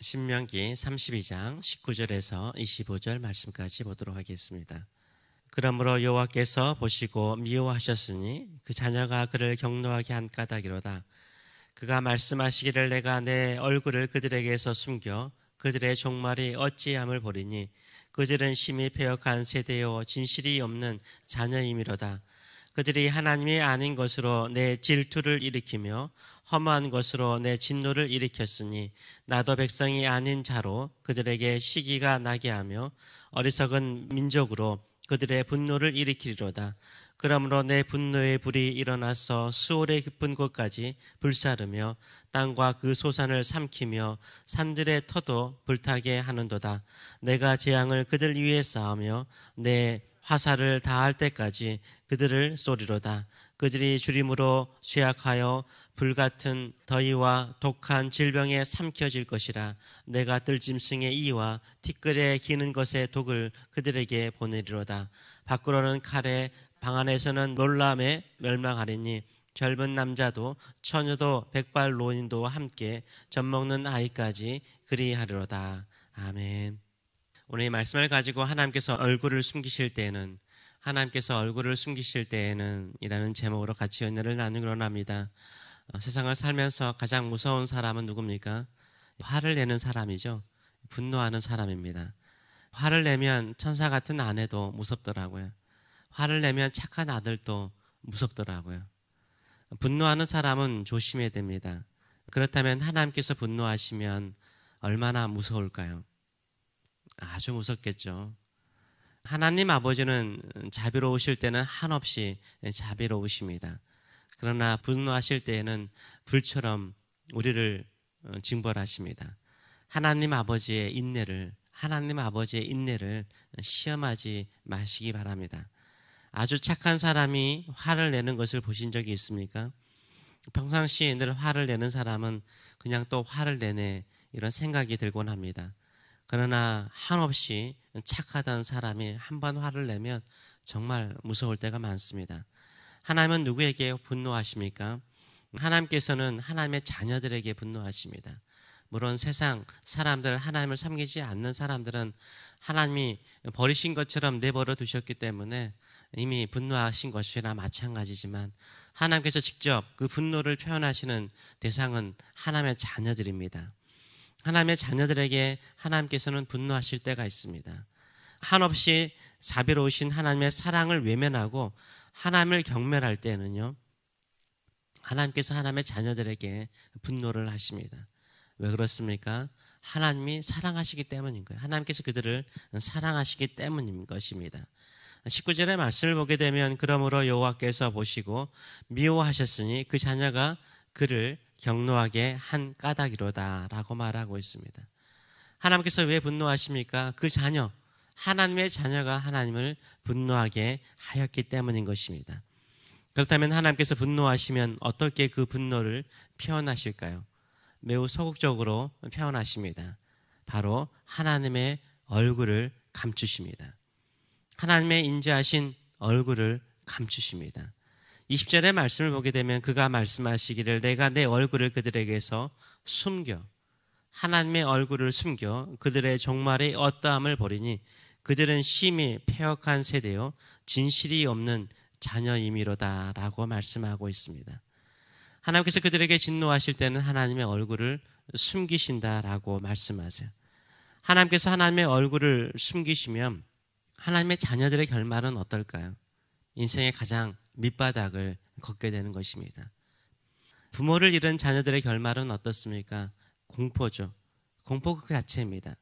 신명기 32장 19절에서 25절 말씀까지 보도록 하겠습니다. 그러므로 여호와께서 보시고 미워하셨으니 그 자녀가 그를 경노하게 한 까닭이로다. 그가 말씀하시기를 내가 내 얼굴을 그들에게서 숨겨 그들의 종말이 어찌함을 보리니 그들은 심히 패역한 세대요 진실이 없는 자녀임이로다. 그들이 하나님이 아닌 것으로 내 질투를 일으키며 험한 것으로 내 진노를 일으켰으니 나도 백성이 아닌 자로 그들에게 시기가 나게 하며 어리석은 민족으로 그들의 분노를 일으키리로다. 그러므로 내 분노의 불이 일어나서 수월의 깊은 곳까지 불사르며 땅과 그 소산을 삼키며 산들의 터도 불타게 하는도다. 내가 재앙을 그들 위에 쌓으며 내 화살을 다할 때까지 그들을 쏘리로다. 그들이 주림으로 쇠약하여 불같은 더위와 독한 질병에 삼켜질 것이라. 내가 뜰짐승의 이와 티끌에 기는 것의 독을 그들에게 보내리로다. 밖으로는 칼에 방 안에서는 놀람에 멸망하리니 젊은 남자도 처녀도 백발 노인도 함께 젖먹는 아이까지 그리하리로다. 아멘. 오늘 이 말씀을 가지고 하나님께서 얼굴을 숨기실 때에는 이라는 제목으로 같이 은혜를 나누기로 합니다. 세상을 살면서 가장 무서운 사람은 누굽니까? 화를 내는 사람이죠. 분노하는 사람입니다. 화를 내면 천사 같은 아내도 무섭더라고요. 화를 내면 착한 아들도 무섭더라고요. 분노하는 사람은 조심해야 됩니다. 그렇다면 하나님께서 분노하시면 얼마나 무서울까요? 아주 무섭겠죠. 하나님 아버지는 자비로우실 때는 한없이 자비로우십니다. 그러나 분노하실 때에는 불처럼 우리를 징벌하십니다. 하나님 아버지의 인내를 시험하지 마시기 바랍니다. 아주 착한 사람이 화를 내는 것을 보신 적이 있습니까? 평상시에 늘 화를 내는 사람은 그냥 또 화를 내네 이런 생각이 들곤 합니다. 그러나 한없이 착하던 사람이 한 번 화를 내면 정말 무서울 때가 많습니다. 하나님은 누구에게 분노하십니까? 하나님께서는 하나님의 자녀들에게 분노하십니다. 물론 세상 사람들, 하나님을 섬기지 않는 사람들은 하나님이 버리신 것처럼 내버려 두셨기 때문에 이미 분노하신 것이나 마찬가지지만 하나님께서 직접 그 분노를 표현하시는 대상은 하나님의 자녀들입니다. 하나님의 자녀들에게 하나님께서는 분노하실 때가 있습니다. 한없이 자비로우신 하나님의 사랑을 외면하고 하나님을 경멸할 때는요, 하나님께서 하나님의 자녀들에게 분노를 하십니다. 왜 그렇습니까? 하나님이 사랑하시기 때문인 거예요. 하나님께서 그들을 사랑하시기 때문인 것입니다. 19절의 말씀을 보게 되면 그러므로 여호와께서 보시고 미워하셨으니 그 자녀가 그를 경노하게 한 까닭이로다 라고 말하고 있습니다. 하나님께서 왜 분노하십니까? 그 자녀, 하나님의 자녀가 하나님을 분노하게 하였기 때문인 것입니다. 그렇다면 하나님께서 분노하시면 어떻게 그 분노를 표현하실까요? 매우 소극적으로 표현하십니다. 바로 하나님의 얼굴을 감추십니다. 하나님의 인자하신 얼굴을 감추십니다. 20절의 말씀을 보게 되면 그가 말씀하시기를 내가 내 얼굴을 그들에게서 숨겨, 하나님의 얼굴을 숨겨 그들의 종말이 어떠함을 보리니 그들은 심히 패역한 세대요 진실이 없는 자녀임이로다 라고 말씀하고 있습니다. 하나님께서 그들에게 진노하실 때는 하나님의 얼굴을 숨기신다라고 말씀하세요. 하나님께서 하나님의 얼굴을 숨기시면 하나님의 자녀들의 결말은 어떨까요? 인생의 가장 밑바닥을 걷게 되는 것입니다. 부모를 잃은 자녀들의 결말은 어떻습니까? 공포죠. 공포 그 자체입니다.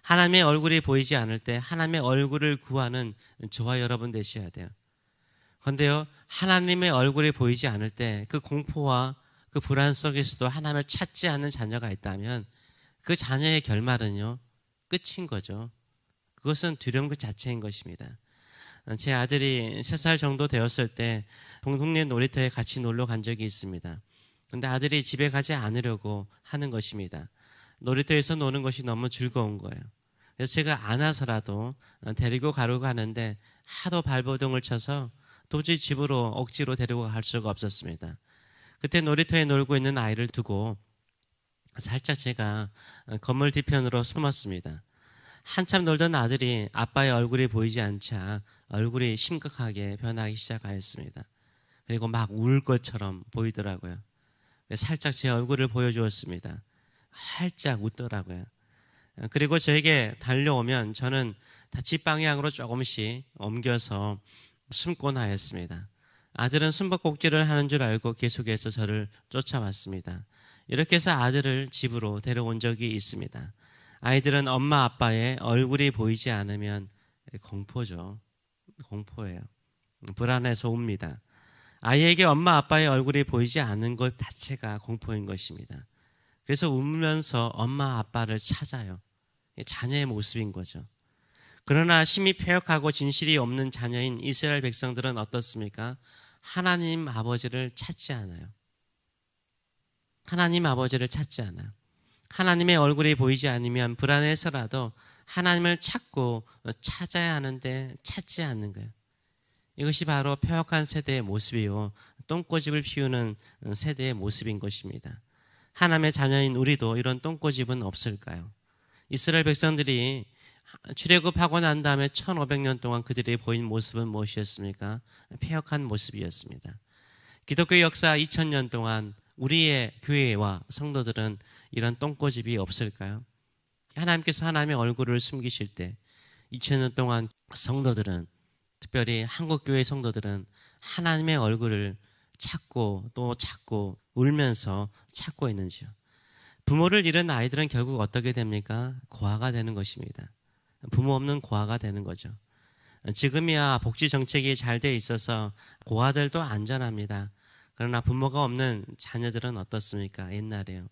하나님의 얼굴이 보이지 않을 때 하나님의 얼굴을 구하는 저와 여러분 되셔야 돼요. 그런데요, 하나님의 얼굴이 보이지 않을 때 그 공포와 그 불안 속에서도 하나님을 찾지 않는 자녀가 있다면 그 자녀의 결말은요, 끝인 거죠. 그것은 두려움 그 자체인 것입니다. 제 아들이 3살 정도 되었을 때 동네 놀이터에 같이 놀러 간 적이 있습니다. 그런데 아들이 집에 가지 않으려고 하는 것입니다. 놀이터에서 노는 것이 너무 즐거운 거예요. 그래서 제가 안아서라도 데리고 가려고 하는데 하도 발버둥을 쳐서 도저히 집으로 억지로 데리고 갈 수가 없었습니다. 그때 놀이터에 놀고 있는 아이를 두고 살짝 제가 건물 뒤편으로 숨었습니다. 한참 놀던 아들이 아빠의 얼굴이 보이지 않자 얼굴이 심각하게 변하기 시작하였습니다. 그리고 막 울 것처럼 보이더라고요. 살짝 제 얼굴을 보여주었습니다. 활짝 웃더라고요. 그리고 저에게 달려오면 저는 다 집 방향으로 조금씩 옮겨서 숨곤 하였습니다. 아들은 숨바꼭질을 하는 줄 알고 계속해서 저를 쫓아왔습니다. 이렇게 해서 아들을 집으로 데려온 적이 있습니다. 아이들은 엄마 아빠의 얼굴이 보이지 않으면 공포죠. 공포예요. 불안해서 웁니다. 아이에게 엄마 아빠의 얼굴이 보이지 않는 것 자체가 공포인 것입니다. 그래서 울면서 엄마 아빠를 찾아요. 자녀의 모습인 거죠. 그러나 심히 패역하고 진실이 없는 자녀인 이스라엘 백성들은 어떻습니까? 하나님 아버지를 찾지 않아요. 하나님 아버지를 찾지 않아요. 하나님의 얼굴이 보이지 않으면 불안해서라도 하나님을 찾아야 하는데 찾지 않는 거예요. 이것이 바로 패역한 세대의 모습이요, 똥꼬집을 피우는 세대의 모습인 것입니다. 하나님의 자녀인 우리도 이런 똥꼬집은 없을까요? 이스라엘 백성들이 출애굽하고 난 다음에 1500년 동안 그들이 보인 모습은 무엇이었습니까? 패역한 모습이었습니다. 기독교 역사 2000년 동안 우리의 교회와 성도들은 이런 똥꼬집이 없을까요? 하나님께서 하나님의 얼굴을 숨기실 때 2000년 동안 성도들은, 특별히 한국교회 성도들은 하나님의 얼굴을 찾고 또 찾고 울면서 찾고 있는지요? 부모를 잃은 아이들은 결국 어떻게 됩니까? 고아가 되는 것입니다. 부모 없는 고아가 되는 거죠. 지금이야 복지 정책이 잘 돼 있어서 고아들도 안전합니다. 그러나 부모가 없는 자녀들은 어떻습니까? 옛날에요.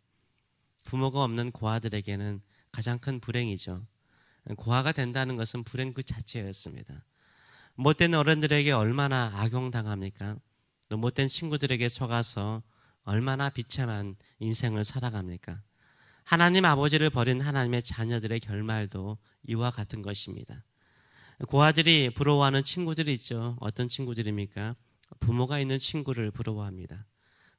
부모가 없는 고아들에게는 가장 큰 불행이죠. 고아가 된다는 것은 불행 그 자체였습니다. 못된 어른들에게 얼마나 악용당합니까? 또 못된 친구들에게 속아서 얼마나 비참한 인생을 살아갑니까? 하나님 아버지를 버린 하나님의 자녀들의 결말도 이와 같은 것입니다. 고아들이 부러워하는 친구들이 있죠. 어떤 친구들입니까? 부모가 있는 친구를 부러워합니다.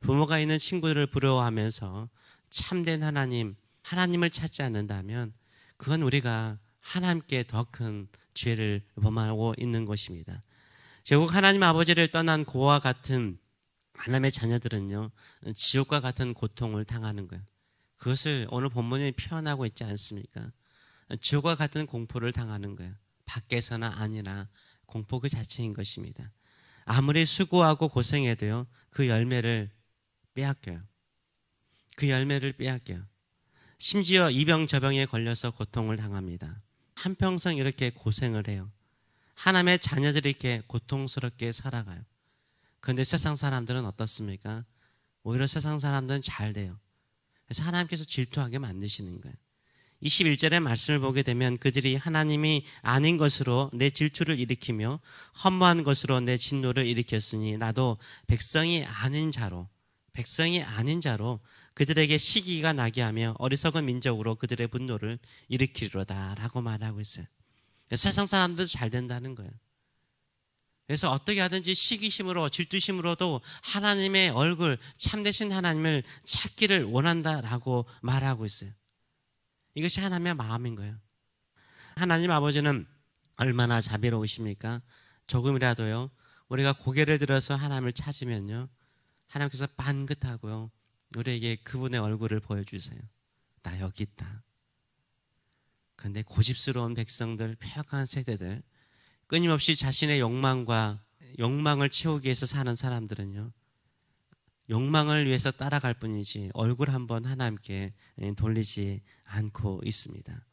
부모가 있는 친구를 부러워하면서 참된 하나님을 찾지 않는다면 그건 우리가 하나님께 더 큰 죄를 범하고 있는 것입니다. 결국 하나님 아버지를 떠난 고아와 같은 하나님의 자녀들은요, 지옥과 같은 고통을 당하는 거예요. 그것을 오늘 본문에 표현하고 있지 않습니까? 지옥과 같은 공포를 당하는 거예요. 밖에서나 아니라 공포 그 자체인 것입니다. 아무리 수고하고 고생해도요, 그 열매를 빼앗겨요. 그 열매를 빼앗겨요. 심지어 이병저병에 걸려서 고통을 당합니다. 한평생 이렇게 고생을 해요. 하나님의 자녀들이 이렇게 고통스럽게 살아가요. 그런데 세상 사람들은 어떻습니까? 오히려 세상 사람들은 잘 돼요. 그래서 하나님께서 질투하게 만드시는 거예요. 21절의 말씀을 보게 되면 그들이 하나님이 아닌 것으로 내 질투를 일으키며 허무한 것으로 내 진노를 일으켰으니 나도 백성이 아닌 자로 그들에게 시기가 나게 하며 어리석은 민족으로 그들의 분노를 일으키리로다 라고 말하고 있어요. 세상 사람들도 잘 된다는 거예요. 그래서 어떻게 하든지 시기심으로 질투심으로도 하나님의 얼굴, 참되신 하나님을 찾기를 원한다라고 말하고 있어요. 이것이 하나님의 마음인 거예요. 하나님 아버지는 얼마나 자비로우십니까? 조금이라도요, 우리가 고개를 들어서 하나님을 찾으면요, 하나님께서 반긋하고요, 우리에게 그분의 얼굴을 보여주세요. 나 여기 있다. 그런데 고집스러운 백성들, 패역한 세대들, 끊임없이 자신의 욕망을 채우기 위해서 사는 사람들은요, 욕망을 위해서 따라갈 뿐이지 얼굴 한번 하나님께 돌리지 않고 있습니다.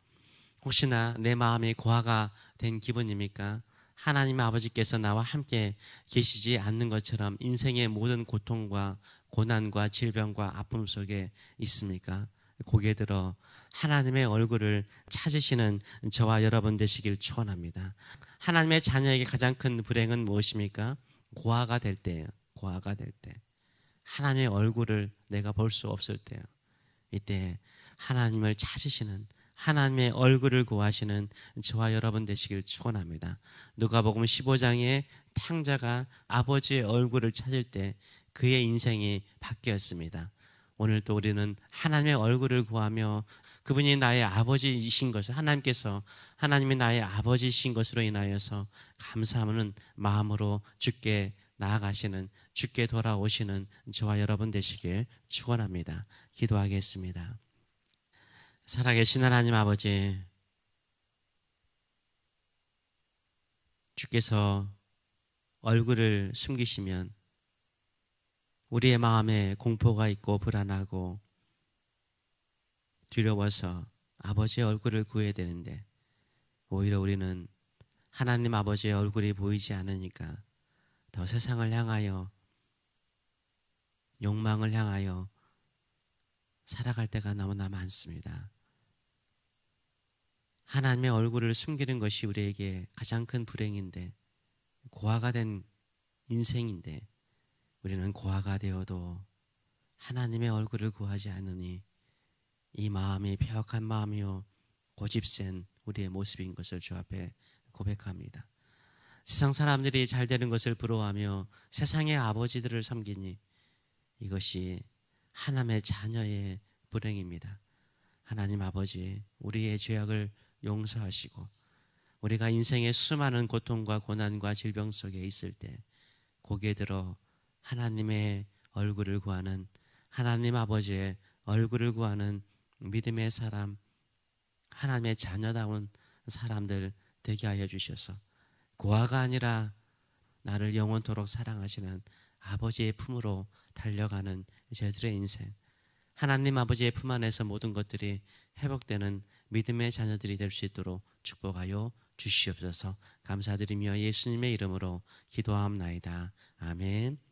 혹시나 내 마음이 고아가 된 기분입니까? 하나님 아버지께서 나와 함께 계시지 않는 것처럼 인생의 모든 고통과 고난과 질병과 아픔 속에 있습니까? 고개 들어 하나님의 얼굴을 찾으시는 저와 여러분 되시길 축원합니다. 하나님의 자녀에게 가장 큰 불행은 무엇입니까? 고아가 될 때예요. 고아가 될 때. 하나님의 얼굴을 내가 볼 수 없을 때요. 이때 하나님을 찾으시는, 하나님의 얼굴을 구하시는 저와 여러분 되시길 축원합니다. 누가복음 15장에 탕자가 아버지의 얼굴을 찾을 때 그의 인생이 바뀌었습니다. 오늘도 우리는 하나님의 얼굴을 구하며 그분이 나의 아버지이신 것을 하나님이 나의 아버지이신 것으로 인하여서 감사하는 마음으로 주께 나아가시는, 주께 돌아오시는 저와 여러분 되시길 축원합니다. 기도하겠습니다. 살아계신 하나님 아버지, 주께서 얼굴을 숨기시면 우리의 마음에 공포가 있고 불안하고 두려워서 아버지의 얼굴을 구해야 되는데, 오히려 우리는 하나님 아버지의 얼굴이 보이지 않으니까 더 세상을 향하여, 욕망을 향하여 살아갈 때가 너무나 많습니다. 하나님의 얼굴을 숨기는 것이 우리에게 가장 큰 불행인데, 고아가 된 인생인데, 우리는 고아가 되어도 하나님의 얼굴을 구하지 않으니 이 마음이 폐역한 마음이요 고집센 우리의 모습인 것을 주 앞에 고백합니다. 세상 사람들이 잘 되는 것을 부러워하며 세상의 아버지들을 섬기니 이것이 하나님의 자녀의 불행입니다. 하나님 아버지, 우리의 죄악을 용서하시고 우리가 인생의 수많은 고통과 고난과 질병 속에 있을 때 고개 들어 하나님의 얼굴을 구하는, 하나님 아버지의 얼굴을 구하는 믿음의 사람, 하나님의 자녀다운 사람들 되게 하여 주셔서 고아가 아니라 나를 영원토록 사랑하시는 아버지의 품으로 달려가는 저희들의 인생, 하나님 아버지의 품 안에서 모든 것들이 회복되는 믿음의 자녀들이 될 수 있도록 축복하여 주시옵소서. 감사드리며 예수님의 이름으로 기도하옵나이다. 아멘.